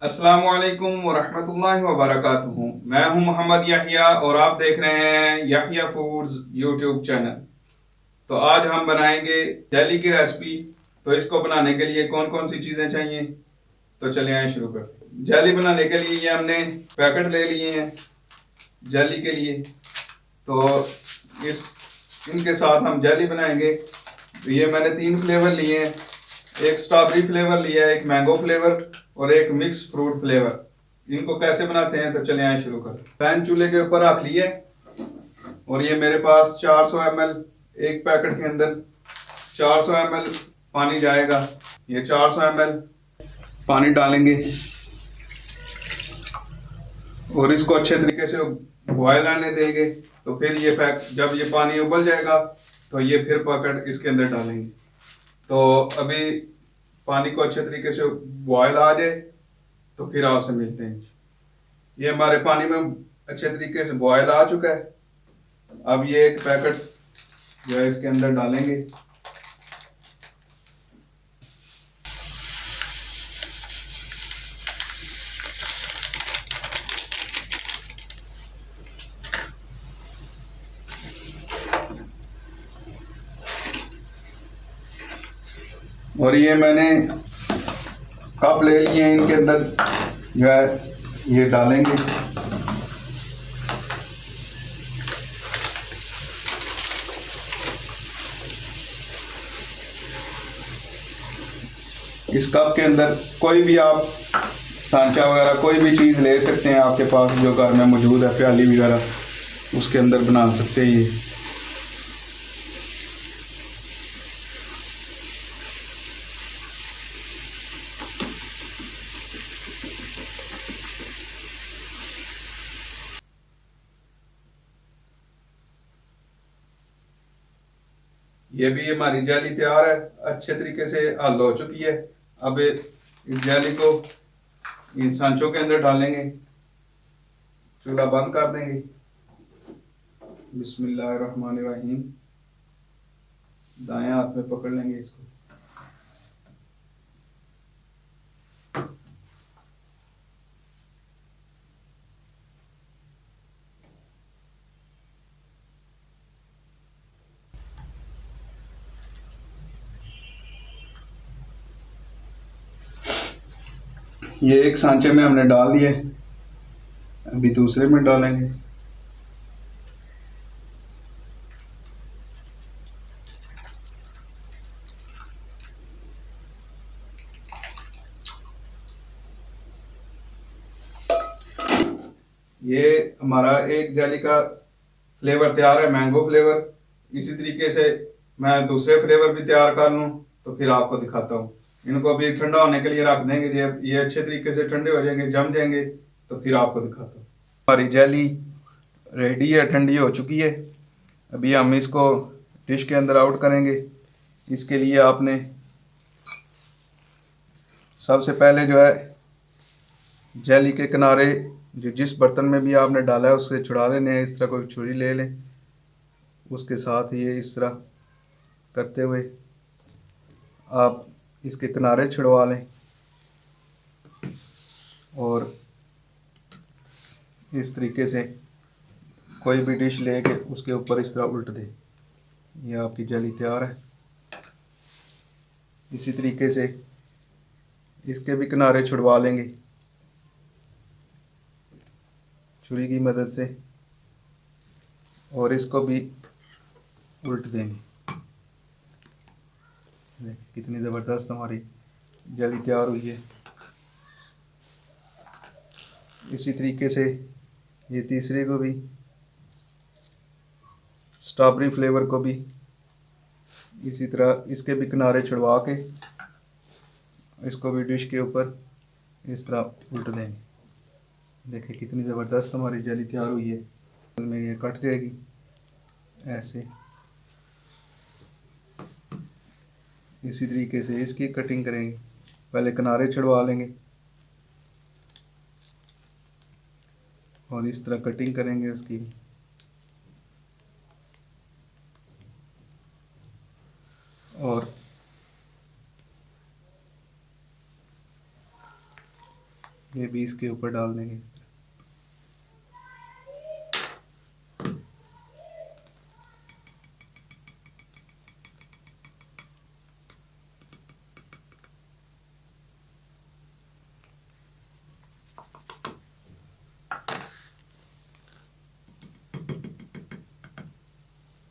अस्सलामुअलैकुम वरहमतुल्लाहि वबरकातुहू। मैं हूं मोहम्मद याहिया और आप देख रहे हैं याहिया फूड्स यूट्यूब चैनल। तो आज हम बनाएंगे जेली की रेसिपी। तो इसको बनाने के लिए कौन कौन सी चीज़ें चाहिए, तो चलिए आए शुरू करते हैं। जेली बनाने के लिए ये हमने पैकेट ले लिए हैं जेली के लिए। तो इस इनके साथ हम जेली बनाएंगे। तो ये मैंने 3 फ्लेवर लिए हैं, एक स्ट्रॉबेरी फ्लेवर लिया है, एक मैंगो फ्लेवर और एक मिक्स फ्रूट फ्लेवर। इनको कैसे बनाते हैं तो चले आए शुरू कर। पैन चूल्हे के ऊपर रख लिए और ये मेरे पास 400 ml, एक पैकेट के अंदर 400 ml पानी जाएगा। ये 400 ml पानी डालेंगे और इसको अच्छे तरीके से बॉयल आने देंगे। तो फिर ये जब ये पानी उबल जाएगा तो ये फिर पैकेट इसके अंदर डालेंगे। तो अभी पानी को अच्छे तरीके से बॉयल आ जाए तो फिर आपसे मिलते हैं। ये हमारे पानी में अच्छे तरीके से बॉयल आ चुका है। अब ये एक पैकेट जो है इसके अंदर डालेंगे। और ये मैंने कप ले लिए हैं, इनके अंदर जो है ये डालेंगे। इस कप के अंदर कोई भी आप सांचा वगैरह कोई भी चीज़ ले सकते हैं, आपके पास जो घर में मौजूद है, प्याली वगैरह, उसके अंदर बना सकते हैं। ये भी हमारी जेली तैयार है, अच्छे तरीके से हल हो चुकी है। अब इस जेली को इन सांचों के अंदर डालेंगे, चूल्हा बंद कर देंगे। बिस्मिल्लाहिर्रहमानिर्रहीम। दाएं हाथ में पकड़ लेंगे इसको। ये एक सांचे में हमने डाल दिए, अभी दूसरे में डालेंगे। ये हमारा एक जेली का फ्लेवर तैयार है, मैंगो फ्लेवर। इसी तरीके से मैं दूसरे फ्लेवर भी तैयार कर लूँ तो फिर आपको दिखाता हूँ। इनको अभी ठंडा होने के लिए रख देंगे। ये अच्छे तरीके से ठंडे हो जाएंगे, जम जाएंगे, तो फिर आपको दिखाता हूँ। हमारी जेली रेडी है, ठंडी हो चुकी है। अभी हम इसको डिश के अंदर आउट करेंगे। इसके लिए आपने सबसे पहले जो है जेली के किनारे जो जिस बर्तन में भी आपने डाला है उससे छुड़ा लेने हैं। इस तरह कोई छुरी ले लें, उसके साथ ये इस तरह करते हुए आप इसके किनारे छुड़वा लें और इस तरीके से कोई भी डिश लेके उसके ऊपर इस तरह उल्ट दें। ये आपकी जेली तैयार है। इसी तरीके से इसके भी किनारे छुड़वा लेंगे छुरी की मदद से और इसको भी उल्ट देंगे। कितनी ज़बरदस्त हमारी जेली तैयार हुई है। इसी तरीके से ये तीसरे को भी, स्ट्रॉबेरी फ्लेवर को भी इसी तरह इसके भी किनारे छुड़वा के इसको भी डिश के ऊपर इस तरह उल्ट देंगे। देखिए कितनी ज़बरदस्त हमारी जेली तैयार हुई है। इसमें ये कट जाएगी ऐसे। इसी तरीके से इसकी कटिंग करेंगे, पहले किनारे छुड़वा लेंगे और इस तरह कटिंग करेंगे उसकी। और ये भी इसके ऊपर डाल देंगे।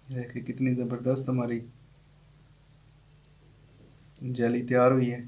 देखिए कितनी ज़बरदस्त हमारी जेली तैयार हुई है।